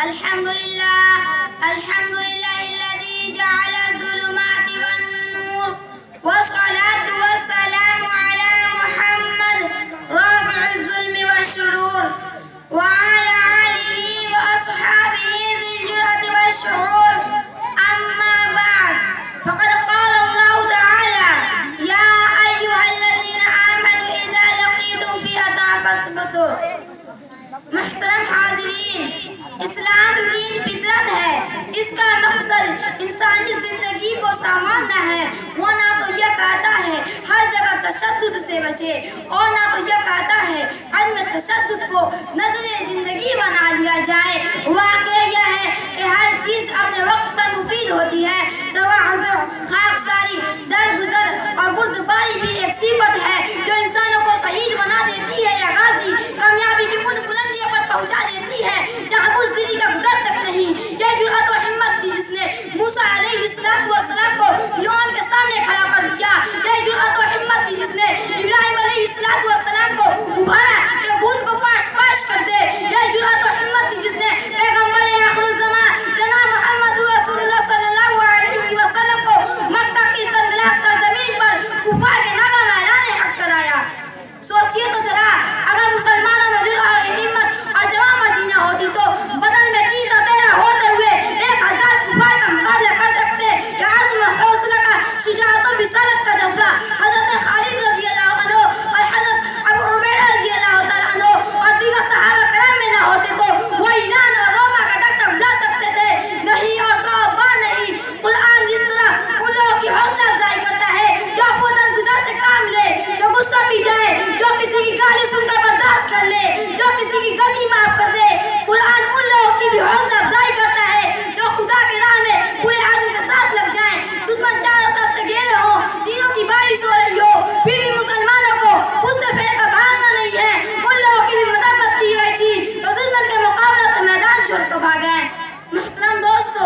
الحمد لله الذي جعل الظلمات والنور والصلاة والسلام على محمد رافع الظلم والشرور وعلى آله وأصحابه ذي الجرأة والشعور. أما بعد، فقد قال الله تعالى: يا أيها الذين آمنوا إذا لقيتم فئة فاثبتوا. محترم حاضرین، اسلام دین فطرت ہے. اس کا مقصد انسانی زندگی کو سنوارنا ہے. وہ نہ تو یہ کہتا ہے ہر جگہ تشدد سے بچے، اور نہ تو یہ کہتا ہے عدم تشدد کو نظر زندگی بنا لیا جائے. واقعہ یہ ہے کہ ہر چیز اپنے وقت پر مفید ہوتی ہے. تواضع، خاکساری، درگزر اور بردباری بھی ایک صفت ہے جو انسانوں کو شہید بنا دیتی ہے یا غازی کامیابی کی ان بلندیوں پر پہنچا دیتی ہے جہاں بزدلی کا گزر تک نہیں. یہ جرأت و ہمت تھی جس نے موسیٰ علیہ السلام کو فرعون کے سامنے کھڑا کر دیا. یہ جرأت و ہمت تھی جس نے ابراہیم علیہ السلام کو ابھارا کہ بت کو پاش پاش کر دے. یہ جرأت و ہمت تھی جس نے پیغمبر آخر الزمان جناب محمد رسول اللہ صلی اللہ علیہ وسلم کو مکہ کی سرگلاخ سرزمین پر کفار کے ناغہ میں اعلان حق کرایا. سوچئے تو ذرا، اگر مسلمانوں میں جرأت و ہمت اور جوان مردینہ ہوتی تو بدن میں 313 ہوتے ہوئے 1000 کفار کا مقابلہ کر سکتے. کہ عزم و حوصلہ کا، شجاعت و بصارت کا جذبہ حضرت خالد رضی اللہ عنہ اور حضرت ابو عبیدہ رضی اللہ تعالیٰ عنہ اور دیگر صحابہ کرام میں نہ ہوتے تو وہ ایران اور روما کا ڈاکٹر بلا سکتے تھے نہیں. اور 100 بار نہیں، قرآن جس طرح ان لوگوں کی حوصلہ افزائی کرتا ہے جو اپنے درگزر سے کام لے، جو غصہ بھی جائے، جو کسی کی گالی سن کر برداشت کر لے، جو کسی کی غلطی معاف کر دے. قرآن ان لوگوں کی بھی حوصلہ افزائی کرتا ہے جو خدا کی راہ میں پورے عزم کے ساتھ لگ جائیں. دشمن چاروں طرف سے گھیرے ہوں، تینوں کی بارش ہو رہی ہو، پھر بھی مسلمانوں کو پشت پھیر کر بھاگنا نہیں ہے. ان لوگوں کی بھی مدافعت کی گئی تھی تو دشمن کے مقابلہ سے میدان چھوڑ کر بھاگے. محترم دوستو،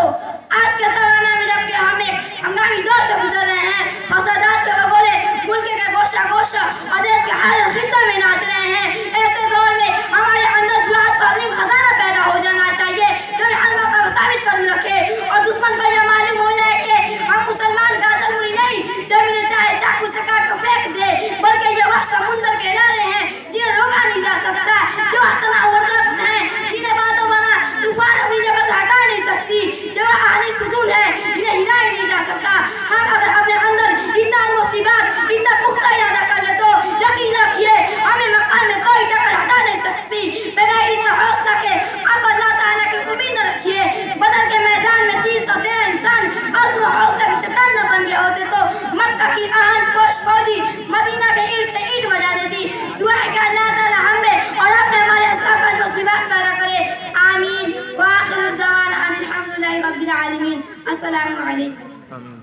آج کے زمانے میں جبکہ ہم ایک ہنگامی دور سے گزر رہے ہیں، فسادات کے بگولے ملک کے گوشہ گوشہ اور دیش کے ہر خطے میں ناچ رہے ہیں، ایسے دور میں ہمارے اندر جرأت کا عظیم خزانہ پیدا ہو جانا چاہیے جو ہر موقع پر ثابت قدم رکھے اور دشمن کو یہ معلوم ہو جائے کہ ہم مسلمان غازل ہوئی نہیں جو انہیں چاہے چاقو سے کاٹ کر پھینک دے، بلکہ یہ وہ سمندر کے ادارے ہیں جنہیں روکا نہیں جا سکتا، جو تناؤ وردست ہیں جنہیں باتوں بنا طوفان اپنی جگہ سے ہٹا نہیں سکتی، جو اہلی ستون ہے جنہیں ہلایا نہیں جا سکتا. ہم اگر اپنے اندر اتنا مصیبات، اتنا پختہ ارادہ کر لے تو یقین رکھیے ہمیں مقام میں کوئی ٹکر ہٹا نہیں سکتی. بغیر اتنا حوصلہ کے اب اللہ تعالیٰ کی امید نہ رکھیے. بدر کے میدان میں 313 انسان عزم و حوصلہ کی چٹان نہ بن گئے ہوتے تو مکہ کی آہن پوش فوجی مدینہ کے اینٹ سے اینٹ بجا دیتی. دعا ہے کہ اللہ تعالیٰ ہمیں اور اپنے ہمارے اصحاب پر مصیبات پیدا کرے. آمین. وآخر الدعوانا ان الحمد للہ رب العالمین. السلام علیکم.